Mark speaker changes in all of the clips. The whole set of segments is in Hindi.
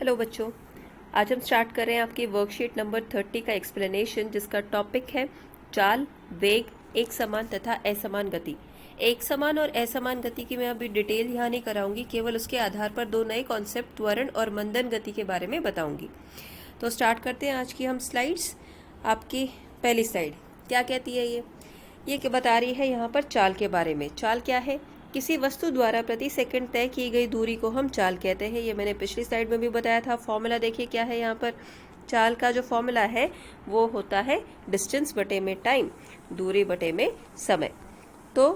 Speaker 1: हेलो बच्चों, आज हम स्टार्ट कर रहे हैं आपकी वर्कशीट नंबर 30 का एक्सप्लेनेशन, जिसका टॉपिक है चाल, वेग, एक समान तथा असमान गति। एक समान और असमान गति की मैं अभी डिटेल यहाँ नहीं कराऊंगी, केवल उसके आधार पर दो नए कॉन्सेप्ट त्वरण और मंदन गति के बारे में बताऊंगी। तो स्टार्ट करते हैं आज की हम स्लाइड्स। आपकी पहली स्लाइड क्या कहती है? ये बता रही है यहाँ पर चाल के बारे में। चाल क्या है? किसी वस्तु द्वारा प्रति सेकंड तय की गई दूरी को हम चाल कहते हैं। ये मैंने पिछली स्लाइड में भी बताया था। फॉर्मूला देखिए क्या है यहाँ पर। चाल का जो फॉर्मूला है वो होता है डिस्टेंस बटे में टाइम, दूरी बटे में समय। तो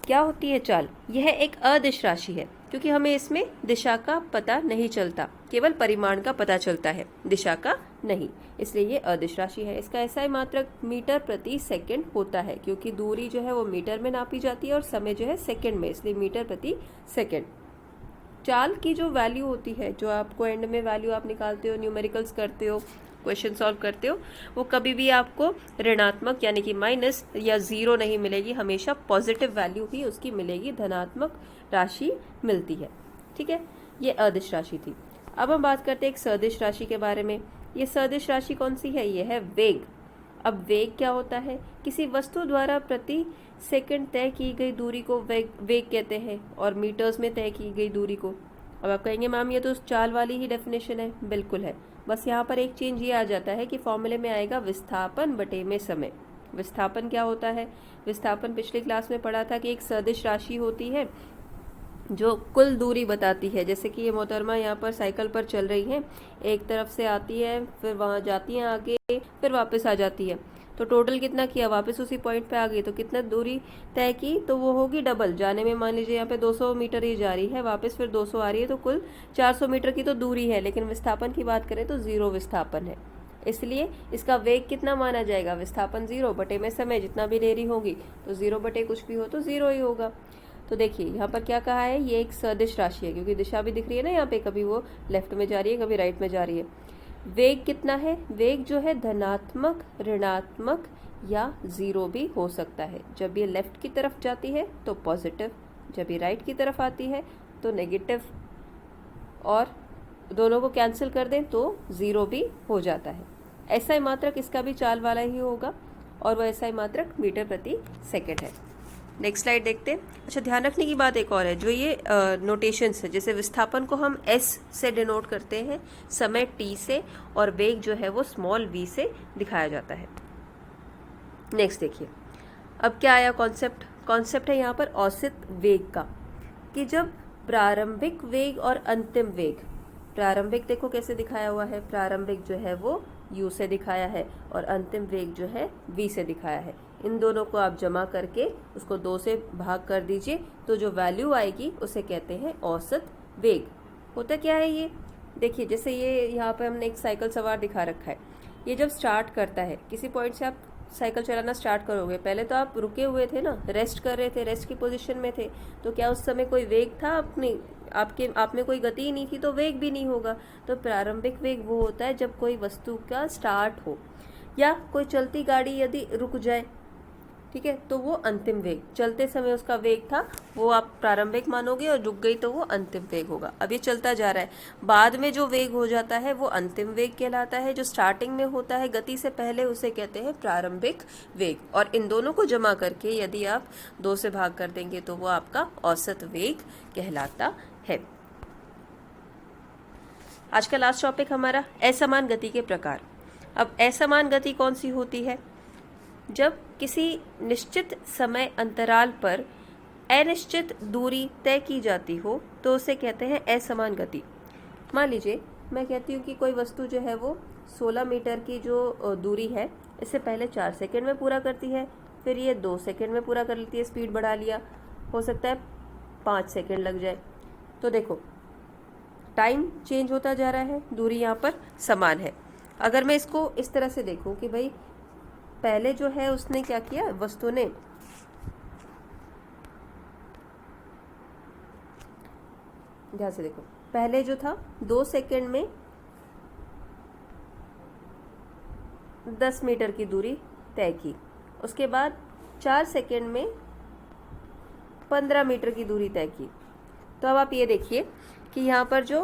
Speaker 1: क्या होती है चाल? यह एक अदिश राशि है, क्योंकि हमें इसमें दिशा का पता नहीं चलता, केवल परिमाण का पता चलता है, दिशा का नहीं, इसलिए ये अदिश राशि है। इसका एसआई मात्रक मीटर प्रति सेकंड होता है, क्योंकि दूरी जो है वो मीटर में नापी जाती है और समय जो है सेकंड में, इसलिए मीटर प्रति सेकंड। चाल की जो वैल्यू होती है, जो आपको एंड में वैल्यू आप निकालते हो, न्यूमेरिकल्स करते हो, क्वेश्चन सॉल्व करते हो, वो कभी भी आपको ऋणात्मक यानी कि माइनस या जीरो नहीं मिलेगी, हमेशा पॉजिटिव वैल्यू ही उसकी मिलेगी, धनात्मक राशि मिलती है। ठीक है, ये अदिश राशि थी। अब हम बात करते हैं एक सदिश राशि के बारे में। ये सदिश राशि कौन सी है? ये है वेग। अब वेग क्या होता है? किसी वस्तु द्वारा प्रति सेकंड तय की गई दूरी को वेग कहते हैं, और मीटर्स में तय की गई दूरी को। अब आप कहेंगे मैम ये तो चाल वाली ही डेफिनेशन है। बिल्कुल है, बस यहाँ पर एक चेंज ये आ जाता है कि फॉर्मूले में आएगा विस्थापन बटे में समय। विस्थापन क्या होता है? विस्थापन पिछली क्लास में पढ़ा था कि एक सदिश राशि होती है जो कुल दूरी बताती है। जैसे कि ये मोहतरमा यहाँ पर साइकिल पर चल रही है, एक तरफ से आती है, फिर वहाँ जाती है आगे, फिर वापस आ जाती है, तो टोटल कितना किया? वापस उसी पॉइंट पे आ गई, तो कितना दूरी तय की? तो वो होगी डबल। जाने में मान लीजिए यहाँ पे 200 मीटर ही जा रही है, वापस फिर 200 आ रही है, तो कुल 400 मीटर की तो दूरी है। लेकिन विस्थापन की बात करें तो जीरो विस्थापन है, इसलिए इसका वेग कितना माना जाएगा? विस्थापन जीरो बटे में समय, जितना भी देरी होगी, तो जीरो बटे कुछ भी हो तो जीरो ही होगा। तो देखिए यहाँ पर क्या कहा है, ये एक सदिश राशि है, क्योंकि दिशा भी दिख रही है ना यहाँ पे, कभी वो लेफ्ट में जा रही है, कभी राइट में जा रही है। वेग कितना है? वेग जो है धनात्मक, ऋणात्मक या जीरो भी हो सकता है। जब ये लेफ्ट की तरफ जाती है तो पॉजिटिव, जब ये राइट की तरफ आती है तो नेगेटिव, और दोनों को कैंसिल कर दें तो जीरो भी हो जाता है। एसआई मात्रक इसका भी चाल वाला ही होगा, और वह एसआई मात्रक मीटर प्रति सेकंड है। नेक्स्ट स्लाइड देखते हैं। अच्छा, ध्यान रखने की बात एक और है, जो ये नोटेशंस है, जैसे विस्थापन को हम एस से डिनोट करते हैं, समय टी से, और वेग जो है वो स्मॉल वी से दिखाया जाता है। नेक्स्ट देखिए, अब क्या आया कॉन्सेप्ट? कॉन्सेप्ट है यहाँ पर औसत वेग का, कि जब प्रारंभिक वेग और अंतिम वेग, प्रारंभिक देखो कैसे दिखाया हुआ है, प्रारंभिक जो है वो u से दिखाया है और अंतिम वेग जो है v से दिखाया है। इन दोनों को आप जमा करके उसको 2 से भाग कर दीजिए, तो जो वैल्यू आएगी उसे कहते हैं औसत वेग। होता क्या है ये? देखिए, जैसे ये यहाँ पे हमने एक साइकिल सवार दिखा रखा है। ये जब स्टार्ट करता है, किसी पॉइंट से आप साइकिल चलाना स्टार्ट करोगे, पहले तो आप रुके हुए थे ना, रेस्ट कर रहे थे, रेस्ट की पोजीशन में थे, तो क्या उस समय कोई वेग था? अपनी आप में कोई गति ही नहीं थी, तो वेग भी नहीं होगा। तो प्रारंभिक वेग वो होता है जब कोई वस्तु का स्टार्ट हो, या कोई चलती गाड़ी यदि रुक जाए, ठीक है, तो वो अंतिम वेग। चलते समय उसका वेग था वो आप प्रारंभिक मानोगे, और रुक गई तो वो अंतिम वेग होगा। अब ये चलता जा रहा है, बाद में जो वेग हो जाता है वो अंतिम वेग कहलाता है। जो स्टार्टिंग में होता है गति से पहले, उसे कहते हैं प्रारंभिक वेग। और इन दोनों को जमा करके यदि आप 2 से भाग कर देंगे तो वो आपका औसत वेग कहलाता है। आज का लास्ट टॉपिक हमारा असमान गति के प्रकार। अब असमान गति कौन सी होती है? जब किसी निश्चित समय अंतराल पर अनिश्चित दूरी तय की जाती हो तो उसे कहते हैं असमान गति। मान लीजिए मैं कहती हूँ कि कोई वस्तु जो है वो 16 मीटर की जो दूरी है, इससे पहले 4 सेकंड में पूरा करती है, फिर ये 2 सेकंड में पूरा कर लेती है, स्पीड बढ़ा लिया, हो सकता है 5 सेकंड लग जाए। तो देखो टाइम चेंज होता जा रहा है, दूरी यहाँ पर समान है। अगर मैं इसको इस तरह से देखूँ कि भाई पहले जो है उसने क्या किया, वस्तु ने ध्यान से देखो, पहले जो था 2 सेकंड में 10 मीटर की दूरी तय की, उसके बाद 4 सेकंड में 15 मीटर की दूरी तय की। तो अब आप ये देखिए कि यहाँ पर जो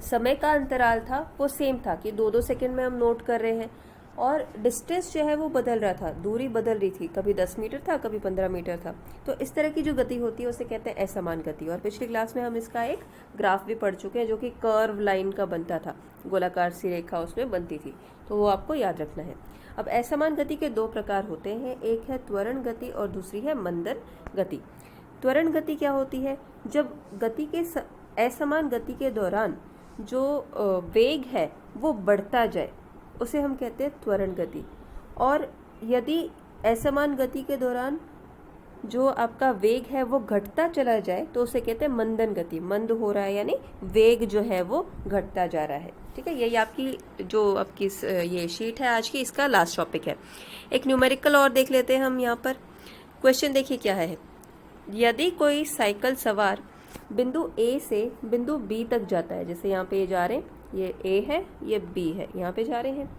Speaker 1: समय का अंतराल था वो सेम था कि 2-2 सेकंड में हम नोट कर रहे हैं, और डिस्टेंस जो है वो बदल रहा था, दूरी बदल रही थी, कभी 10 मीटर था, कभी 15 मीटर था। तो इस तरह की जो गति होती है उसे कहते हैं असमान गति। और पिछली क्लास में हम इसका एक ग्राफ भी पढ़ चुके हैं जो कि कर्व लाइन का बनता था, गोलाकार सी रेखा उसमें बनती थी, तो वो आपको याद रखना है। अब असमान गति के दो प्रकार होते हैं, एक है त्वरण गति और दूसरी है मंदन गति। त्वरण गति क्या होती है? जब गति के असमान गति के दौरान जो वेग है वो बढ़ता जाए उसे हम कहते हैं त्वरण गति। और यदि असमान गति के दौरान जो आपका वेग है वो घटता चला जाए तो उसे कहते हैं मंदन गति। मंद हो रहा है यानी वेग जो है वो घटता जा रहा है। ठीक है, यही आपकी जो आपकी ये शीट है आज की, इसका लास्ट टॉपिक है। एक न्यूमेरिकल और देख लेते हैं हम यहाँ पर। क्वेश्चन देखिए क्या है। यदि कोई साइकिल सवार बिंदु ए से बिंदु बी तक जाता है, जैसे यहाँ पे जा रहे हैं, ये ए है, ये बी है, यहाँ पे जा रहे हैं,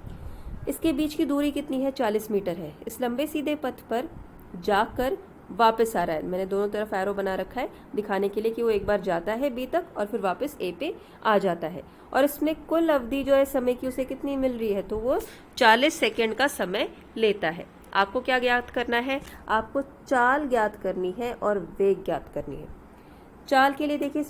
Speaker 1: इसके बीच की दूरी कितनी है? 40 मीटर है। इस लंबे सीधे पथ पर जाकर वापस आ रहा है। मैंने दोनों तरफ एरो बना रखा है दिखाने के लिए कि वो एक बार जाता है बी तक और फिर वापस ए पे आ जाता है, और इसमें कुल अवधि जो है समय की उसे कितनी मिल रही है? तो वो 40 सेकेंड का समय लेता है। आपको क्या ज्ञात करना है? आपको चाल ज्ञात करनी है और वेग ज्ञात करनी है। चाल के लिए देखिए,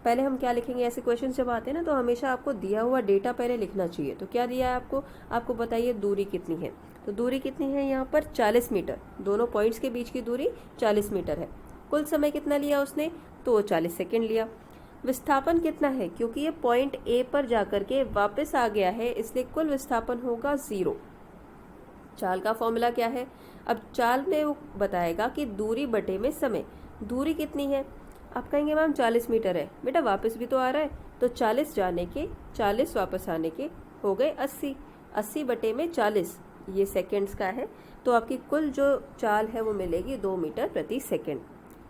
Speaker 1: पहले हम क्या लिखेंगे? ऐसे क्वेश्चन जब आते हैं ना तो हमेशा आपको दिया हुआ डेटा पहले लिखना चाहिए। तो क्या दिया है आपको? आपको बताइए दूरी कितनी है। तो दूरी कितनी है यहाँ पर? 40 मीटर। दोनों पॉइंट्स के बीच की दूरी 40 मीटर है। कुल समय कितना लिया उसने? तो 40 सेकेंड लिया। विस्थापन कितना है? क्योंकि ये पॉइंट ए पर जाकर के वापस आ गया है, इसलिए कुल विस्थापन होगा 0। चाल का फॉर्मूला क्या है? अब चाल में वो बताएगा कि दूरी बटे में समय। दूरी कितनी है? आप कहेंगे मैम 40 मीटर है। बेटा वापस भी तो आ रहा है, तो 40 जाने के 40 वापस आने के हो गए 80। 80 बटे में 40 ये सेकेंड्स का है, तो आपकी कुल जो चाल है वो मिलेगी 2 मीटर प्रति सेकेंड।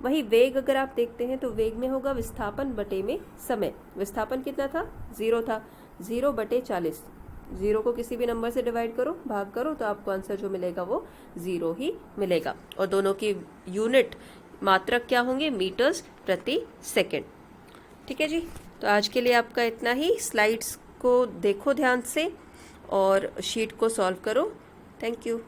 Speaker 1: वही वेग अगर आप देखते हैं तो वेग में होगा विस्थापन बटे में समय। विस्थापन कितना था? 0 था। 0 बटे 40, 0 को किसी भी नंबर से डिवाइड करो, भाग करो, तो आपको आंसर जो मिलेगा वो 0 ही मिलेगा। और दोनों की यूनिट मात्रक क्या होंगे? मीटर्स प्रति सेकेंड। ठीक है जी, तो आज के लिए आपका इतना ही। स्लाइड्स को देखो ध्यान से और शीट को सॉल्व करो। Thank you.